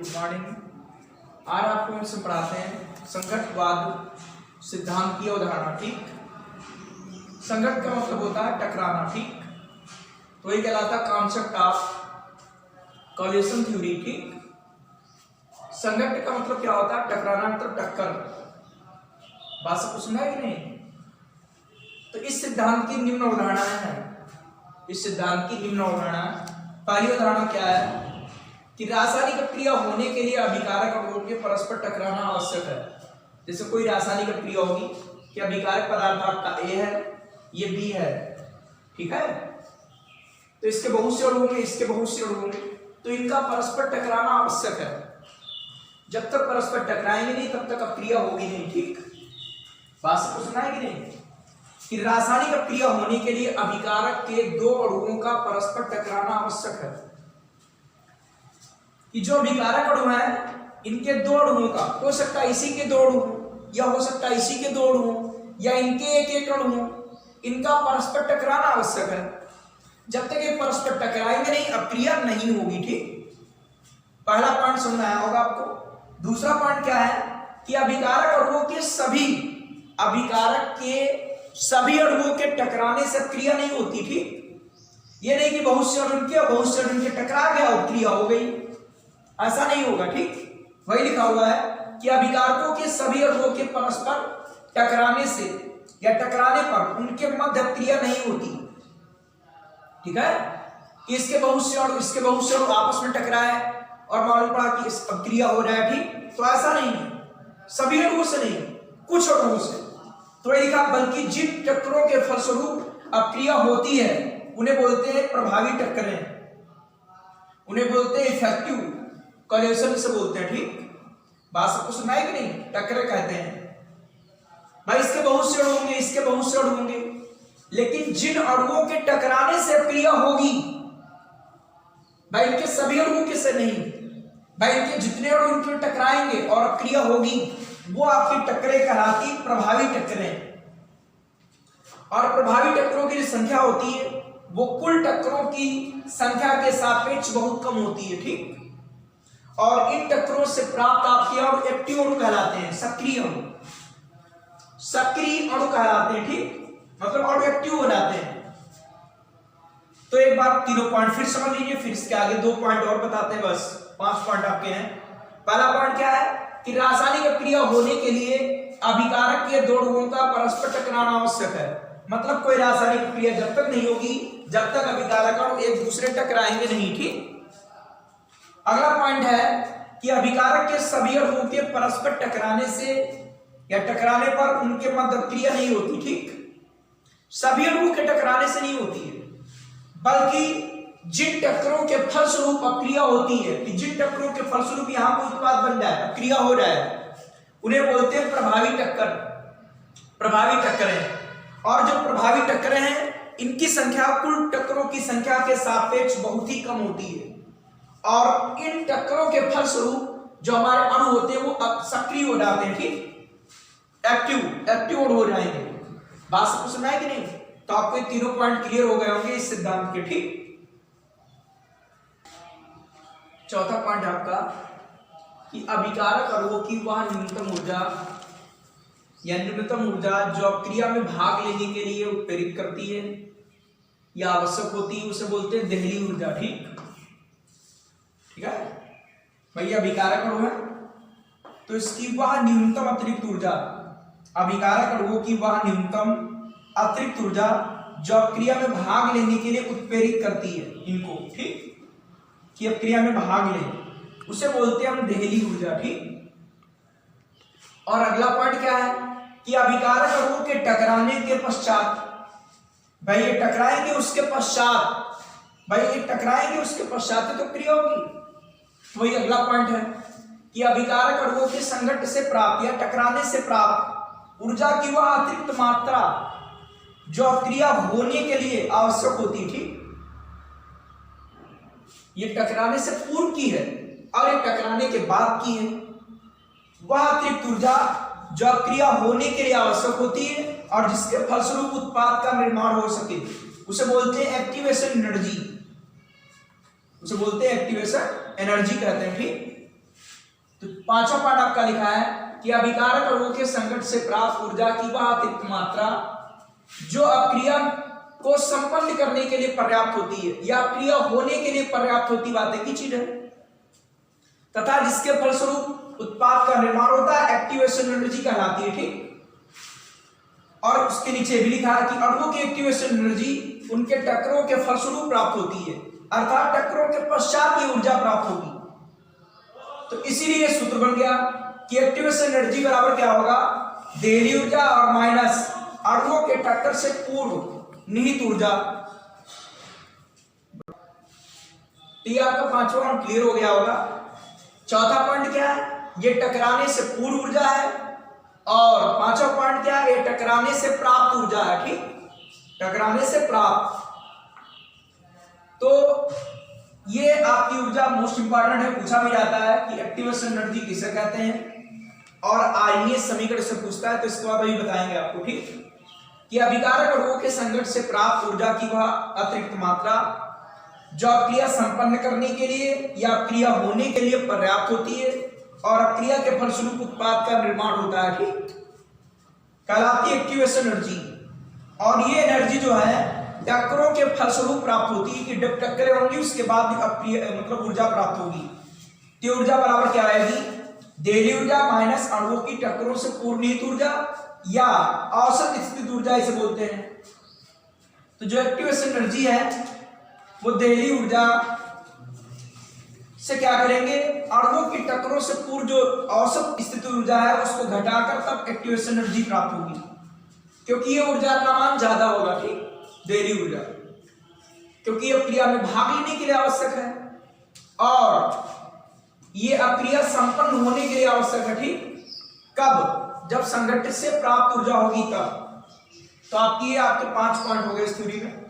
Good morning. आज आपको हम से पढ़ाते हैं संघटवाद सिद्धांत की अवधारणा। ठीक, संघट का मतलब होता है टकराना। ठीक, तो ये कहलाता है कॉन्सेप्ट ऑफ कोलिशन थ्योरी। ठीक, संघट का मतलब क्या होता है? टकराना, मतलब टक्कर। बात से कुछ सुना है कि नहीं? तो इस सिद्धांत की निम्न अवधारणाएं हैं। इस सिद्धांत की निम्न अवधारणा, पहली अवधारणा क्या है कि रासायनिक क्रिया होने के लिए अभिकारक अणुओं के परस्पर टकराना आवश्यक है। जैसे कोई रासायनिक क्रिया होगी कि अभिकारक पदार्थ आपका ए है, ये बी है, ठीक है, तो इसके बहुत से अणु होंगे, इसके बहुत से अणु होंगे, तो इनका परस्पर टकराना आवश्यक है। जब तक परस्पर टकराएंगे नहीं तब तक क्रिया होगी नहीं। ठीक, बात से सुना है कि नहीं कि रासायनिक क्रिया होने के लिए अभिकारक के दो अणुओं का परस्पर टकराना आवश्यक है। कि जो अभिकारक अणु है इनके दो अणुओं का, हो सकता है इसी के दो अणु या हो सकता है इसी के दो अणु या इनके एक एक अणु, इनका परस्पर टकराना आवश्यक है। जब तक ये परस्पर टकराएंगे नहीं अक्रिया नहीं होगी। ठीक, पहला पॉइंट समझ आया होगा आपको। दूसरा पॉइंट क्या है कि अभिकारक अणुओं के सभी अणुओं के टकराने से क्रिया नहीं होती। ठीक, ये नहीं कि बहुत से अणु के बहुत से अणु के टकरा गया और क्रिया हो गई, ऐसा नहीं होगा। ठीक, वही लिखा हुआ है कि अभिकारकों के सभी अणुओं के परस्पर टकराने से या टकराने पर उनके मध्य क्रिया नहीं होती। ठीक है, कि इसके बहुत से अणु इसके बहुत से अणु आपस में टकराए और मालूम पड़ा कि इस क्रिया हो रहा है। ठीक, तो ऐसा नहीं है, सभी अणुओं से नहीं, कुछ अणुओं से। तो ये लिखा बल्कि जिन टक्करों के फलस्वरूप अक्रिया होती है उन्हें बोलते हैं प्रभावी टक्करें, उन्हें बोलते हैं इफेक्टिव कोलिशन से बोलते हैं। ठीक, बात सबको सुना है कि नहीं? टक्करें कहते हैं भाई, इसके बहुत से अणु होंगे, इसके बहुत से अणु होंगे, लेकिन जिन अणुओं के टकराने से क्रिया होगी भाई, इनके सभी अणुओं के से नहीं भाई, इनके जितने अणु इनके टकराएंगे और क्रिया होगी वो आपकी टक्करें कहलाती प्रभावी टक्करें। और प्रभावी टक्करों की जो संख्या होती है वो कुल टक्करों की संख्या के सापेक्ष बहुत कम होती है। ठीक, और इन टक्करों से प्राप्त आपके अणु एक्टिव अणु कहलाते हैं, सक्रिय अणु, सक्रिय अणु कहलाते हैं। ठीक, मतलब अणु एक्टिव हो जाते हैं। तो एक बार तीनों पॉइंट फिर समझ लीजिए, फिर इसके आगे दो पॉइंट और बताते हैं, बस 5 पॉइंट आपके हैं। पहला पॉइंट क्या है कि रासायनिक क्रिया होने के लिए अभिकारक के दो अणुओं का परस्पर टकराना आवश्यक है। मतलब कोई रासायनिक क्रिया जब तक नहीं होगी जब तक अभिकारक अणु एक दूसरे टकराएंगे नहीं। ठीक, अगला पॉइंट है कि अभिकारक के सभी अणुओं के परस्पर टकराने से या टकराने पर उनके मध्य क्रिया नहीं होती। ठीक, सभी अणुओं के टकराने से नहीं होती है, बल्कि जिन टक्करों के फलस्वरूप अक्रिया होती है, कि जिन टक्करों के फलस्वरूप यहां कोई उत्पाद बन जाए, अक्रिया हो जाए, उन्हें बोलते हैं प्रभावी टक्कर, प्रभावी टक्करें। और जो प्रभावी टक्करें हैं इनकी संख्या कुल टक्करों की संख्या के सापेक्ष बहुत ही कम होती है। और इन टक्करों के फलस्वरूप जो हमारे अणु होते हैं वो सक्रिय हो जाते हैं। ठीक, एक्टिव अणु हो जाएंगे। बात सबको सुना है कि नहीं? तो आपको ये तीनों पॉइंट क्लियर हो गए होंगे इस सिद्धांत के। ठीक, चौथा पॉइंट आपका कि अभिकारक अणुओं की वह न्यूनतम ऊर्जा या न्यूनतम ऊर्जा जो क्रिया में भाग लेने के लिए उत्प्रेरित करती है या आवश्यक होती है उसे बोलते हैं देहली ऊर्जा। ठीक, ठीक है भैया, अभिकारक अणु है तो इसकी वह न्यूनतम अतिरिक्त ऊर्जा, अभिकारक अणुओं की वह न्यूनतम अतिरिक्त ऊर्जा जो क्रिया में भाग लेने के लिए उत्प्रेरित करती है इनको, ठीक, कि अब क्रिया में भाग लें, उसे बोलते हैं हम देहली ऊर्जा। ठीक, और अगला पॉइंट क्या है कि अभिकारक अणुओं के टकराने के पश्चात भाई ये टकराएंगे, उसके पश्चात भाई ये टकराएंगे, उसके पश्चात तो क्रिया होगी। वही अगला पॉइंट है कि अभिकारक अणुओं के संघट से प्राप्त या टकराने से प्राप्त ऊर्जा की वह अतिरिक्त मात्रा जो क्रिया होने के लिए आवश्यक होती थी, ये टकराने से पूर्व की है और ये टकराने के बाद की है। वह अतिरिक्त ऊर्जा जो क्रिया होने के लिए आवश्यक होती है और जिसके फलस्वरूप उत्पाद का निर्माण हो सके उसे बोलते हैं एक्टिवेशन एनर्जी, उसे बोलते हैं एक्टिवेशन एनर्जी कहते हैं। ठीक, तो पांचवा पार्ट आपका लिखा है कि अभिकारक अणुओं के संकट से प्राप्त ऊर्जा की वह अतिरिक्त मात्रा जो अक्रिया को संपन्न करने के लिए पर्याप्त होती है या अक्रिया होने के लिए पर्याप्त होती बात एक ही चीज है, तथा जिसके फलस्वरूप उत्पाद का निर्माण होता है एक्टिवेशन एनर्जी कहलाती है। ठीक, और उसके नीचे भी लिखा है कि अणुओं की एक्टिवेशन एनर्जी उनके टक्करों के फलस्वरूप प्राप्त होती है, अर्थात टक्करों के पश्चात ये ऊर्जा प्राप्त होगी। तो इसीलिए सूत्र बन गया कि एक्टिवेशन एनर्जी बराबर क्या होगा, देहली ऊर्जा और माइनस अणुओं के टक्कर से पूर्व निहित ऊर्जा। तो ये आपका पांचवा पॉइंट क्लियर हो गया होगा। चौथा पॉइंट क्या है, ये टकराने से पूर्व ऊर्जा है, और पांचवा पॉइंट क्या है, ये टकराने से प्राप्त ऊर्जा है। ठीक, टकराने से प्राप्त। तो ये आपकी ऊर्जा मोस्ट इंपॉर्टेंट है, पूछा भी जाता है कि एक्टिवेशन एनर्जी किसे कहते हैं, और आरएमएस समीकरण से पूछता है, तो इसके बाद अभी बताएंगे आपको। ठीक, कि अभिकारक अणुओं के संकट से प्राप्त ऊर्जा की वह अतिरिक्त मात्रा जो अक्रिया संपन्न करने के लिए या अक्रिया होने के लिए पर्याप्त होती है और अक्रिया के फलस्वरूप उत्पाद का निर्माण होता है, ठीक, कहलाती है एक्टिवेशन एनर्जी। और ये एनर्जी जो है टक्करों के फलस्वरूप प्राप्त होती है कि जब टक्करें होंगी उसके बाद अक्रिया मतलब ऊर्जा प्राप्त होगी। तो ऊर्जा बराबर क्या आएगी, देहली ऊर्जा माइनस अणुओं की टक्करों से पूर्व निहित ऊर्जा या औसत स्थित ऊर्जा इसे बोलते हैं। तो जो एक्टिवेशन एनर्जी है वो देहली ऊर्जा से क्या करेंगे, अणुओं की टक्करों से पूर्व जो औसत स्थित ऊर्जा है उसको घटाकर तब एक्टिवेशन एनर्जी प्राप्त होगी, क्योंकि ये ऊर्जा का मान ज्यादा होगा। ठीक, देहली ऊर्जा, क्योंकि ये क्रिया में भाग लेने के लिए आवश्यक है और ये अक्रिया संपन्न होने के लिए आवश्यक है। ठीक, कब, जब संगठित से प्राप्त ऊर्जा होगी तब। तो आपकी आपके 5 पॉइंट हो गए इस थ्योरी में।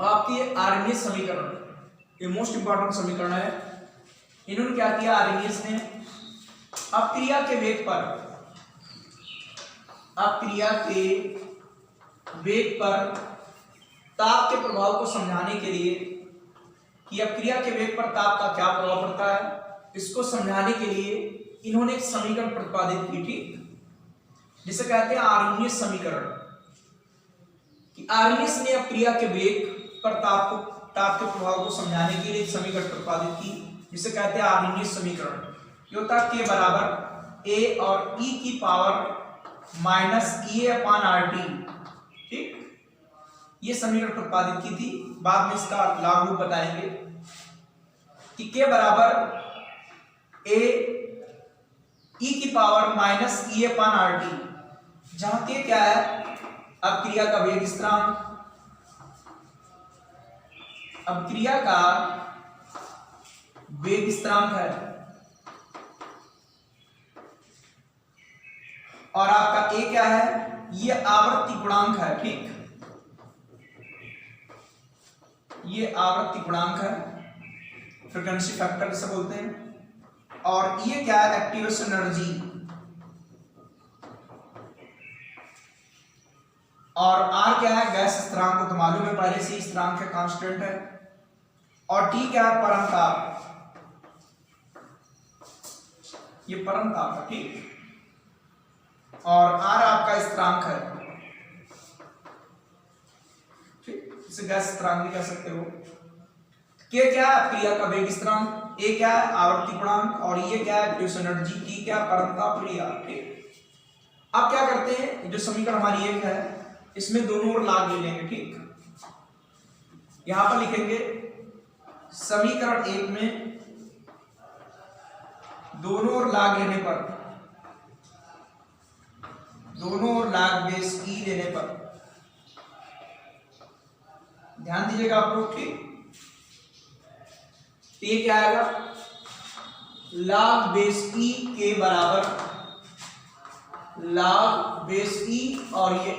आपकी आरएमएस समीकरण, ये मोस्ट इंपॉर्टेंट समीकरण है। इन्होंने क्या किया, आरएमएस ने अपक्रिया के वेग पर, अपक्रिया के वेग पर ताप के प्रभाव को समझाने के लिए कि अपक्रिया के वेग पर ताप का क्या प्रभाव पड़ता है, इसको समझाने के लिए इन्होंने एक समीकरण प्रतिपादित की थी जिसे कहते हैं आरएमएस समीकरण। कि आरएमएस ने अपक्रिया के वेग पर ताप के प्रभाव को समझाने के लिए एक समीकरण प्रतिपादित की जिसे कहते हैं आरएमएस समीकरण। ये होता है k बराबर a और e की पावर माइनस EA/RT। ठीक, ये समीकरण प्रतिपादित की थी, बाद में इसका लाभ रूप बताएंगे कि k बराबर a e की पावर माइनस EA/RT, जहां k क्या है, अपक्रिया का वेग स्थिरांक, अपक्रिया का वेग स्थिरांक है, और आपका a क्या है, ये आवृत्ति गुणांक है। ठीक, ये आवृत्ति गुणांक है, फ्रीक्वेंसी फैक्टर जिसे बोलते हैं। और ये क्या है, एक्टिवेशन एनर्जी, और R क्या है, गैस स्थिरांक, को तो मालूम है पहले से, स्थिरांक है, कांस्टेंट है। और T क्या है, परम ताप, ये परम ताप है। ठीक, और R आपका स्थिरांक है। ठीक, इसे गैस स्थिरांक भी कह सकते हो। K क्या है, क्रिया का वेग स्थिरांक, A क्या है, आवर्ती गुणांक, और ये क्या है, एक्टिवेशन एनर्जी, T क्या, परम ताप, क्रिया। ठीक, अब क्या करते हैं, जो समीकरण हमारी एक है इसमें दोनों ओर लाग ले लेंगे। ठीक, यहां पर लिखेंगे समीकरण 1 में दोनों ओर लाग लेने पर, दोनों ओर लाग बेस E लेने पर, ध्यान दीजिएगा आप लोग। ठीक, ये क्या आएगा, log बेस E के बराबर log बेस E, और ये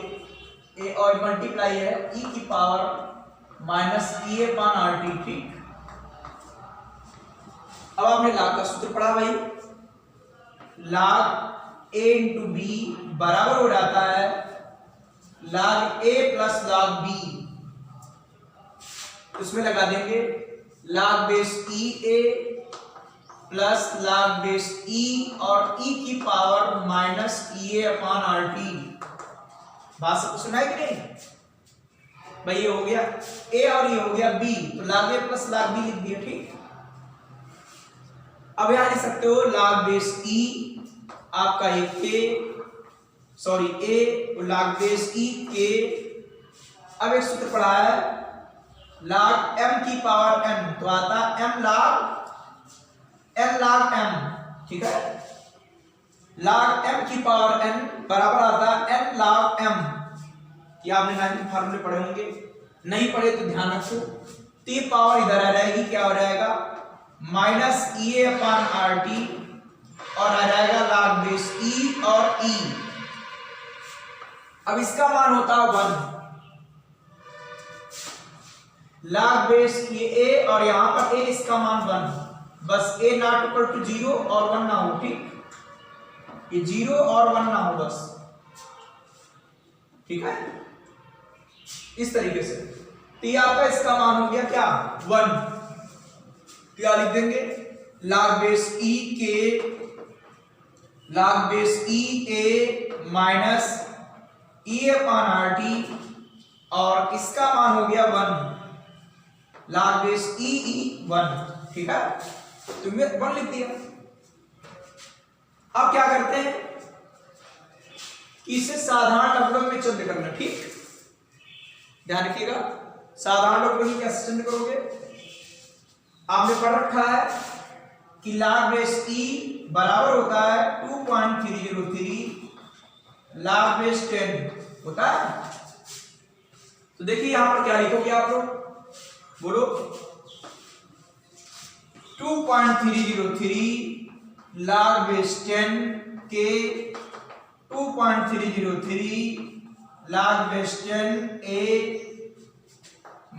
A और मल्टीप्लाई है E की पावर माइनस EA/RT। ठीक, अब आपने log का सूत्र पढ़ा भाई, log A इंटू B बराबर हो जाता है log A plus log B। इसमें लगा देंगे log base EA plus log base e और e की power minus EA upon RT। बात सबको सुना है कि नहीं भाई? ये हो गया a और ये हो गया b, तो log a plus log b लिख दिया। ठीक, अब यहां लिख सकते हो log बेस e आपका एक k, sorry a, log base e k। अब एक सूत्र पढ़ा है log m की पावर m, तो आता m log m। ठीक है, log m की पावर n बराबर आता है n log m। ये आपने 9th फार्मूले पढ़े होंगे, नहीं पढ़े तो ध्यान रखो। तो ये पावर इधर आ जाएगी, क्या हो जाएगा माइनस EA अपॉन RT और आ जाएगा log बेस e और e। अब इसका मान होता है 1, log बेस ये a और यहां पर a, इसका मान 1, बस a नॉट इक्वल टू 0 और 1 ना हो। ठीक, ये 0 और 1 ना हो बस। ठीक है, इस तरीके से। तो ये आपका इसका मान हो गया क्या 1। क्या लिख देंगे log बेस e के, log base e a minus e upon RT और इसका मान हो गया 1, log बेस e 1। ठीक है, तुमने 1 लिख दिया। अब क्या करते हैं कि इसे साधारण लघुगणक में चंद करना। ठीक, ध्यान रखिएगा, साधारण लघुगणक में कैसे चंद करोगे? आपने पढ़ रखा है कि log बेस e बराबर होता है 2.303 log बेस 10 होता है। तो देखिए यहां पर क्या लिखोगे आप लोग, बोलो 2.303 log बेस 10 के 2.303 log base 10 a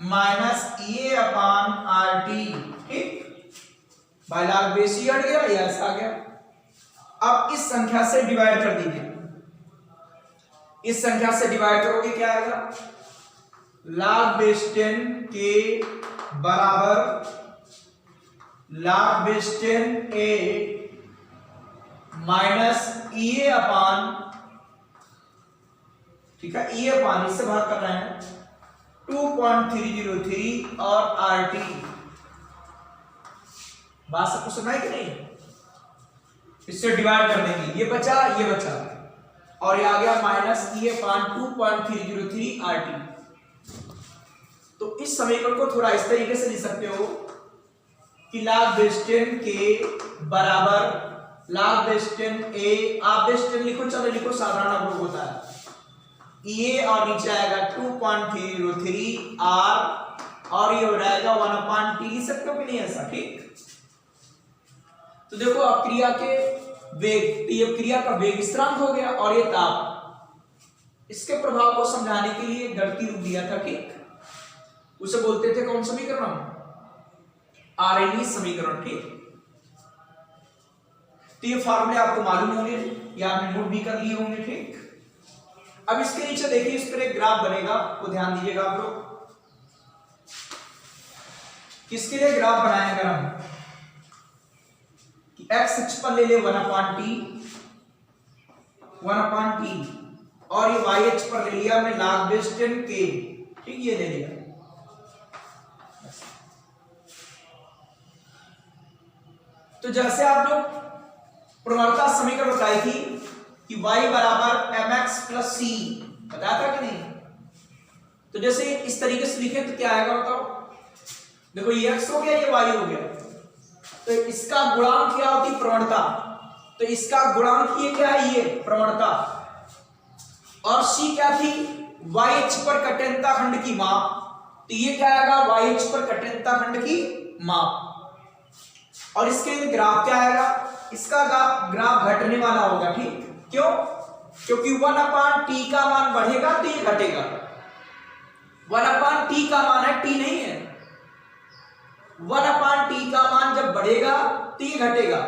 minus EA upon RT। ठीक, भाई log बेस ही हट गया, यह आ गया। अब इस संख्या से डिवाइड कर दीजिए, इस संख्या से डिवाइड करोगे क्या आएगा log बेस 10 के बराबर log base 10 a minus EA upon, ठीक है, EA अपॉन इससे भाग कर रहे हैं 2.303 और RT। बात सबको सुना है कि नहीं? इससे डिवाइड कर देंगे, ये बचा और ये आ गया माइनस EA अपॉन 2.303 RT। तो इस समीकरण को थोड़ा इस तरीके से लिख सकते हो कि log बेस 10 के बराबर log बेस 10 a, आप बेस 10 लिखो, चलो लिखो, साधारण लघुगणक होता है EA और नीचे आएगा 2.303 R और ये हो जाएगा 1/T। लिख सकते हो कि नहीं ऐसा? ठीक, तो देखो अब क्रिया के वेग, तो ये क्रिया का वेग स्थिरांक हो गया और ये ताप, इसके प्रभाव को समझाने के लिए गणितीय रूप दिया था। ठीक, उसे बोलते थे कौन समीकरण? आरएनए समीकरण। ठीक, तो ये फार्मूले आपको मालूम होंगे या आपने नोट भी कर लिए होंगे। ठीक, अब इसके नीचे देखिए, इस पर एक ग्राफ बनेगा, वो ध्यान दीजिएगा आप लोग। किसके लिए ग्राफ बनाए अगर हम कि x अक्ष पर ले ले 1/T और ये y अक्ष पर ले लिया हमने log बेस 10 k। ठीक, ये ले लिया। तो जैसे आप लोग प्रवणता समीकरण बताई थी कि y बराबर mx प्लस c, बताया था कि नहीं? तो जैसे इस तरीके से लिखे तो क्या आएगा बताओ? देखो ये x हो गया, ये y हो गया, तो इसका गुणांक क्या होती? प्रवणता। तो इसका गुणांक ये क्या है? ये प्रवणता। और c क्या थी? y अक्ष पर कठिनता खंड की माप। तो ये क्या आएगा? y अक्ष पर कठिनता खंड की माप। और इसके ग्राफ क्या आएगा? इसका ग्राफ घटने वाला होगा। ठीक, क्यों? क्योंकि 1/T का मान बढ़ेगा तो ये घटेगा। 1/T का मान है, T नहीं है। 1/T का मान जब बढ़ेगा तो ये घटेगा।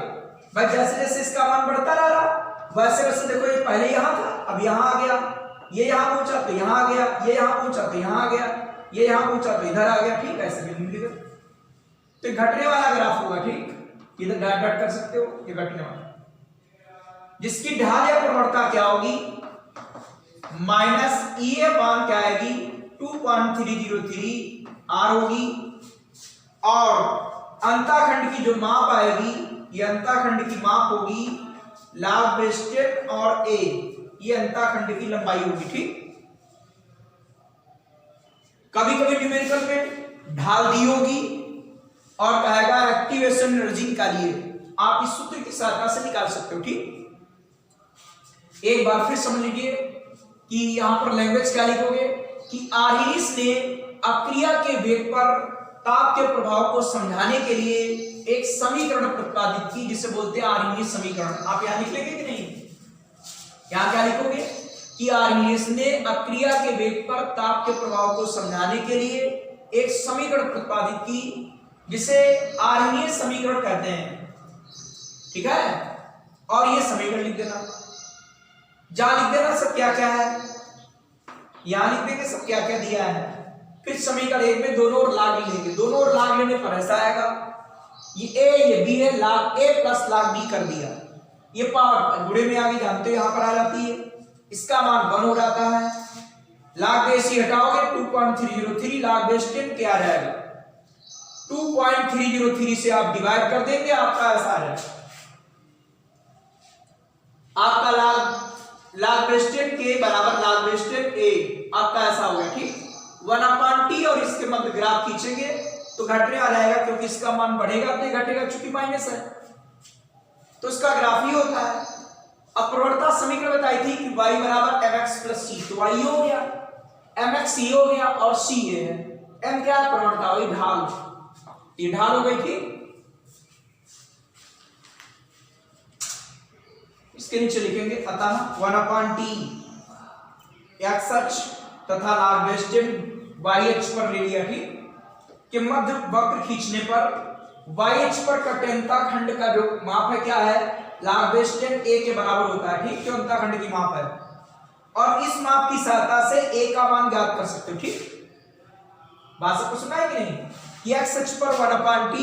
भाई जैसे जैसे इसका मान बढ़ता रहा वैसे वैसे देखो, ये पहले यहां था, अब यहां आ गया, ये यहां पहुंचा तो यहां आ गया, ये यहां पहुंचा तो यहां आ गया, ये यहां पहुंचा तो इधर आ गया। ठीक, ऐसे मिलेगा तो घटने वाला ग्राफ होगा। ठीक, इधर डॉट डॉट कर सकते हो, ये घटने वाला, जिसकी ढाल या प्रवणता क्या होगी माइनस ई अपान क्या आएगी 2.303 आर होगी, और अंताखंड की जो माप आएगी, ये अंताखंड की माप होगी लाग बेस्टेड और ए, ये अंताखंड की लंबाई होगी। ठीक, कभी कभी न्यूमेरिकल में ढाल दी होगी और कहेगा एक्टिवेशन एनर्जी निकालिए, आप इस सूत्र की सहायता से निकाल सकते हो। ठीक, एक बार फिर समझ लीजिए कि यहां पर लैंग्वेज क्या लिखोगे कि आर्हिनीस ने अक्रिया के वेग पर ताप के प्रभाव को समझाने के लिए एक समीकरण प्रतिपादित की जिसे बोलते हैं आर्हिनीस समीकरण। आप यहां लिख लेंगे कि नहीं, यहां क्या लिखोगे कि आर्हिनीस ने अक्रिया के वेग पर ताप के प्रभाव को समझाने के लिए एक समीकरण प्रतिपादित की जिसे आर्हिनीस समीकरण कहते हैं। ठीक है, और ये समीकरण लिख देना, जहां लिख देना सब क्या क्या है, यहां लिख देंगे सब क्या क्या दिया है। फिर समीकरण एक में दोनों ओर लाग लेंगे, दोनों ओर लाग लेने पर ऐसा आएगा, ये ए ये बी है, लाग ए प्लस लाग बी कर दिया, ये पावर गुणे में आगे जानते हो यहां पर आ जाती है, इसका मान 1 हो जाता है, लाग बेस ही हटाओगे 2.303 लाग बेस 10 क्या आ जाएगा 2.303 से आप डिवाइड कर देंगे, आपका ऐसा आ जाएगा, आपका लाग बेस 10 के बराबर लाग बेस 10 ए, आपका ऐसा हो गया। ठीक, 1/t और इसके मध्य ग्राफ खींचेंगे तो घटने आ जाएगा, क्योंकि इसका मान बढ़ेगा तो घटेगा, चूंकि माइनस है तो इसका ग्राफ ही होता है। अब प्रवणता समीकरण बताई थी कि y बराबर mx प्लस c, तो y हो गया, mx c हो गया और c ये है, m क्या है प्रवणता हुई ढाल, ये ढाल हो गई थी। इसके नीचे लिखेंगे अतः 1/t x अक्ष तथा लाग बेस 10 y अक्ष पर ले लिया। ठीक, कि मध्य वक्र खींचने पर y अक्ष पर कटेंता खंड का जो माप है क्या है लाग बेस 10 a के बराबर होता है। ठीक, जो अंतःखंड की माप है, और इस माप की सहायता से a का मान ज्ञात कर सकते हो। ठीक, बात सबको सुना है कि नहीं, कि x अक्ष पर 1/t,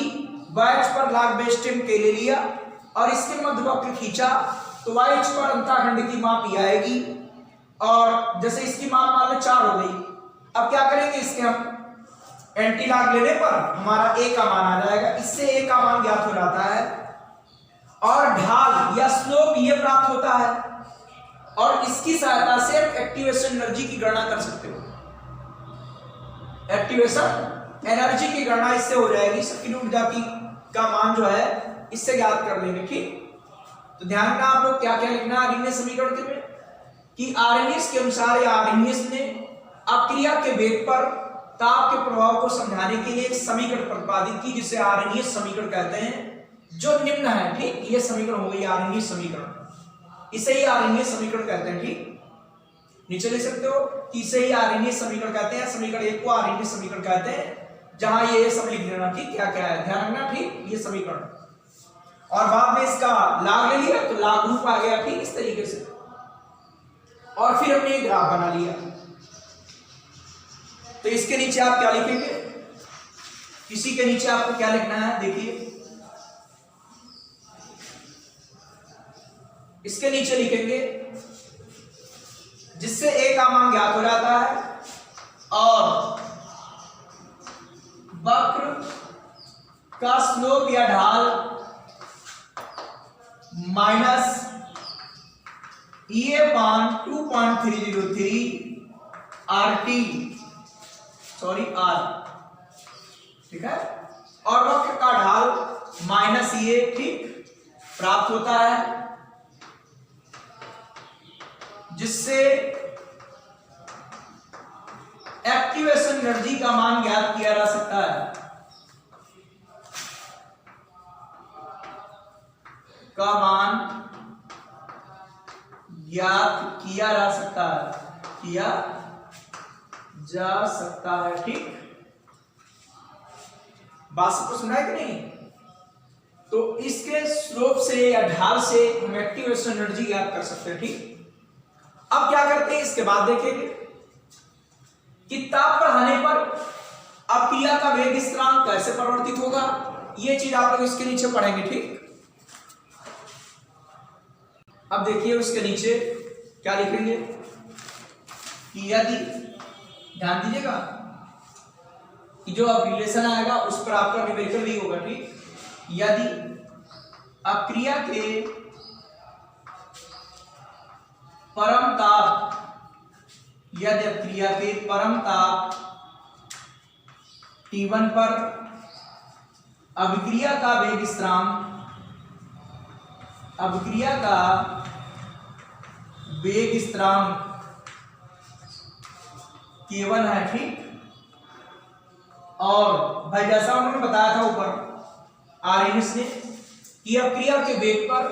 y अक्ष पर लाग बेस 10 के ले लिया और इसके मध्य वक्र खींचा तो y अक्ष पर अंतःखंड की माप ये आएगी, और जैसे इसकी माप मान लो 4 हो गई, अब क्या करेंगे इसके हम एंटी लाग लेने पर हमारा a का मान आ जाएगा, इससे a का मान ज्ञात हो जाता है, और ढाल या स्लोप ये प्राप्त होता है, और इसकी सहायता से हम एक्टिवेशन एनर्जी की गणना कर सकते हो। एक्टिवेशन एनर्जी की गणना इससे हो जाएगी, सक्रिय ऊर्जा की का मान जो है इससे ज्ञात कर लेंगे। ठीक, तो ध्यान रखना आप लोग क्या क्या लिखना आर्हिनीस समीकरण के में, कि आर्हिनीस के अनुसार या आर्हिनीस ने अक्रिया के वेग पर ताप के प्रभाव को समझाने के लिए एक समीकरण प्रतिपादित की जिसे आर्हिनीस समीकरण कहते हैं, जो निम्न है। ठीक, ये समीकरण हो गई आर्हिनीस समीकरण, इसे ही आर्हिनीस समीकरण कहते हैं। ठीक, नीचे लिख सकते हो कि इसे ही आर्हिनीस समीकरण कहते हैं, समीकरण एक को आर्हिनीस समीकरण कहते हैं, जहां ये सब लिख देना। ठीक, क्या क्या है ध्यान रखना। ठीक, ये समीकरण, और बाद में इसका लाग ले लिया तो लाग रूप आ गया। ठीक, इस तरीके से, और फिर हमने एक ग्राफ बना लिया, तो इसके नीचे आप क्या लिखेंगे, इसी के नीचे आपको क्या लिखना है, देखिए इसके नीचे लिखेंगे जिससे a का मान ज्ञात हो जाता है, और वक्र का स्लोप या ढाल माइनस ई अपान 2.303 RT, सॉरी R। ठीक है, और वक्र का ढाल माइनस ये। ठीक, प्राप्त होता है, जिससे एक्टिवेशन एनर्जी का मान ज्ञात किया जा सकता है, का मान ज्ञात किया जा सकता है, किया जा सकता है। ठीक, बात सबको सुना है कि नहीं, तो इसके स्लोप से या ढाल से हम एक्टिवेशन एनर्जी ज्ञात कर सकते हैं। ठीक, अब क्या करते हैं, इसके बाद देखेंगे कि ताप बढ़ाने पर अक्रिया का वेग स्थिरांक कैसे परिवर्तित होगा, ये चीज आप लोग इसके नीचे पढ़ेंगे, ठीक। अब देखिए उसके नीचे क्या लिखेंगे कि यदि, ध्यान दीजिएगा कि जो अब रिलेशन आएगा उस पर आपका न्यूमेरिकल भी होगा, ठीक। यदि अक्रिया के परम ताप, यदि अक्रिया के परम ताप T1 पर अभिक्रिया का वेग स्थिरांक, अभिक्रिया का वेग स्थिरांक K1 है, ठीक। और भाई जैसा उन्होंने बताया था ऊपर आर्यनिस ने कि अभिक्रिया के वेग पर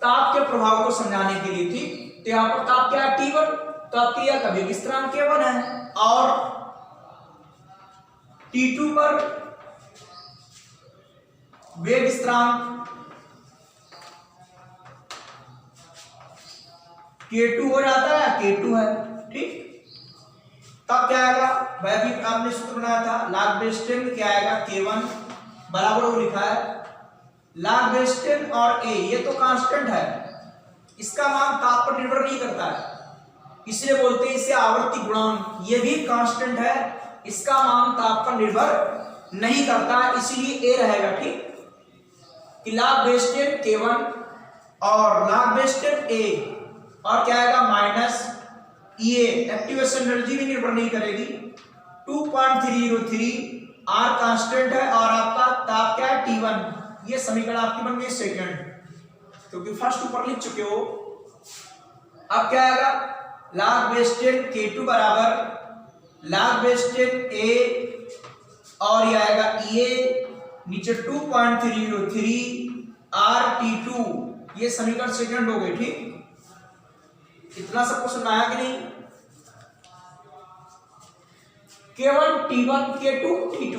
ताप के प्रभाव को समझाने के लिए, ठीक। तो यहां पर ताप क्या है T1, तो अभिक्रिया का वेग स्थिरांक K1 है, और T2 पर वेग स्थिरांक K2 हो जाता है, K2 है, ठीक। तब क्या आएगा भाई, अभी आपने सूत्र बनाया था log base 10 क्या आएगा K1 बराबर वो लिखा है log base 10 और A, ये तो कांस्टेंट है, इसका मान ताप पर निर्भर नहीं करता है, इसलिए बोलते हैं इसे आवर्ती गुणांक। ये भी कांस्टेंट है, इसका मान ताप पर निर्भर नहीं करता है, इसीलिए A रहेगा, ठीक। कि log base 10 K1 और log base 10 A, और क्या आएगा माइनस ये एक्टिवेशन एनर्जी भी निर्भर नहीं करेगी, 2.303 R कांस्टेंट है, और आपका ताप क्या है T1। ये समीकरण आपकी बन गई सेकंड, क्योंकि फर्स्ट ऊपर लिख चुके हो। अब क्या आएगा log base 10 K2 बराबर log base 10 A, और ये आएगा ये नीचे 2.303 R T2, ये समीकरण सेकंड हो गई, ठीक। इतना सबको सुनाया कि नहीं। K1 T1 K2 T2,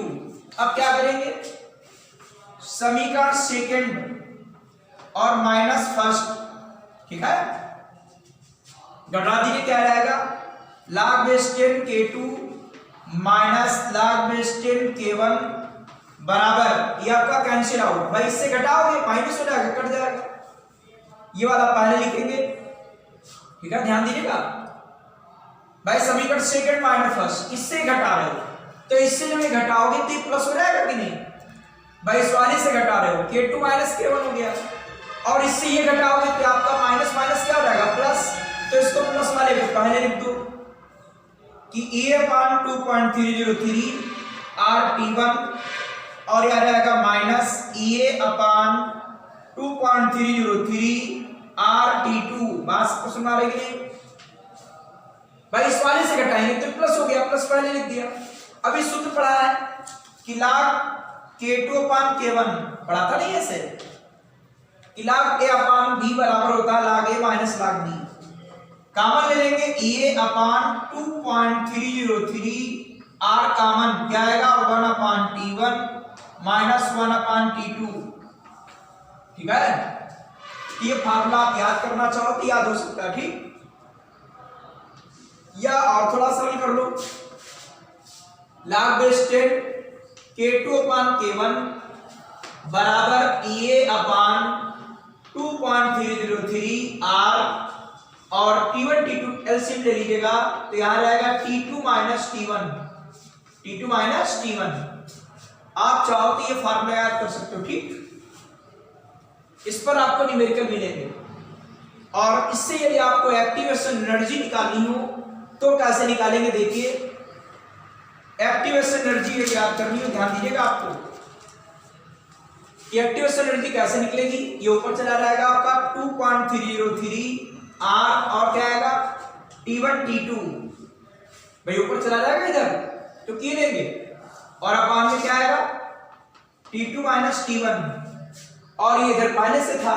अब क्या करेंगे समीकरण सेकंड और माइनस फर्स्ट, ठीक है, घटा दीजिए, क्या रहेगा log base 10 K2 minus log base 10 K1 बराबर, ये आपका कैंसिल आउट, भाई इससे घटाओगे माइनस हो जाएगा, कट जाएगा, ये वाला पहले लिखेंगे, ठीक है। ध्यान दीजिएगा भाई, समीकरण सेकंड माइनस फर्स्ट, इससे घटा रहे हो तो इससे जब ये घटाओगे तो प्लस हो जाएगा कि नहीं, भाई इस वाले से घटा रहे हो K2 माइनस K1 हो गया, और इससे ये घटाओगे तो आपका माइनस माइनस क्या हो जाएगा प्लस, तो इसको प्लस वाले को पहले लिख दो कि A/2.303 R T1, और यह रहेगा माइनस A/2.303 R T2। बात को सुना रही है भाई, इस वाले से घटाएंगे तो प्लस हो गया, प्लस पहले लिख दिया। अभी सूत्र पढ़ा है कि log K2/K1 पढ़ा था नहीं ऐसे, कि log A/B बराबर होता है log A minus log B, common ले लेंगे A/2.303 R कॉमन, क्या आएगा 1/T1 माइनस 1/T2, ठीक है। ये फार्मूला आप याद करना चाहो तो याद हो सकता है, ठीक। या और थोड़ा सरल कर लो, log base 10 K2/K1 बराबर A/2.303 R, और T1 T2 एलसीएम ले लीजिएगा तो यहां रहेगा T2 minus T1, T2 minus T1। आप चाहो तो ये फार्मूला याद कर सकते हो, ठीक। इस पर आपको न्यूमेरिकल मिलेंगे, और इससे यदि आपको एक्टिवेशन एनर्जी निकालनी हो तो कैसे निकालेंगे, देखिए एक्टिवेशन एनर्जी यदि याद करनी हो, ध्यान दीजिएगा आपको कि एक्टिवेशन एनर्जी कैसे निकलेगी, ये ऊपर चला जाएगा आपका 2.303 R, और क्या आएगा T1 T2, भाई ऊपर चला जाएगा इधर तो की लेंगे, और अपान में क्या आएगा T2 माइनस T1, और ये इधर पहले से था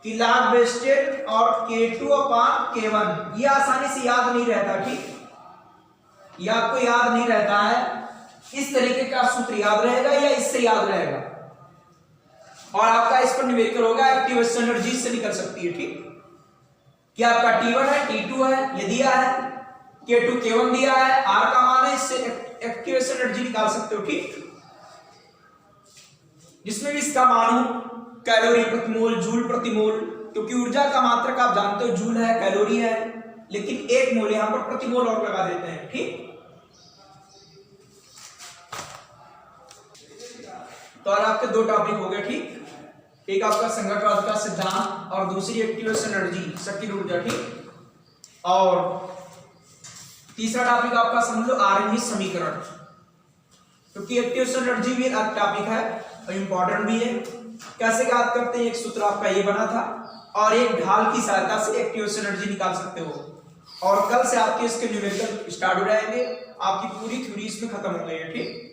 कि log base 10 और K2/K1, ये आसानी से याद नहीं रहता, ठीक। ये आपको याद नहीं रहता है, इस तरीके का सूत्र याद रहेगा या इससे याद रहेगा, और आपका इस पर न्यूमेरिकल होगा, एक्टिवेशन एनर्जी से निकल सकती है, ठीक। कि आपका T1 है T2 है ये दिया है, K2 K1 दिया है, R का मान है, इससे एक्टिवेशन एनर्जी निकाल सकते हो, ठीक। जिसमें भी इसका मान हो कैलोरी प्रति मोल, जूल प्रति मोल, क्योंकि ऊर्जा का मात्रक आप जानते हो जूल है, कैलोरी है, लेकिन एक मोल यहां पर प्रति मोल और लगा देते हैं। ठीक, तो और आपके दो टॉपिक हो गए। ठीक, एक आपका संघटनवाद का सिद्धांत और दूसरी एक्टिवेशन एनर्जी, सक्रिय ऊर्जा। ठीक, और तीसरा टॉपिक आपका समझ लो आरएनए समीकरण, क्योंकि एक्टिवेशन एनर्जी भी एक टॉपिक है और इंपॉर्टेंट भी है। कैसे याद करते हैं, एक सूत्र आपका ये बना था और एक ढाल की सहायता से एक्टिवेशन एनर्जी निकाल सकते हो। और कल से आपके इसके न्यूमेरिकल स्टार्ट हो जाएंगे, आपकी पूरी थ्योरी इसमें खत्म हो गई है। ठीक।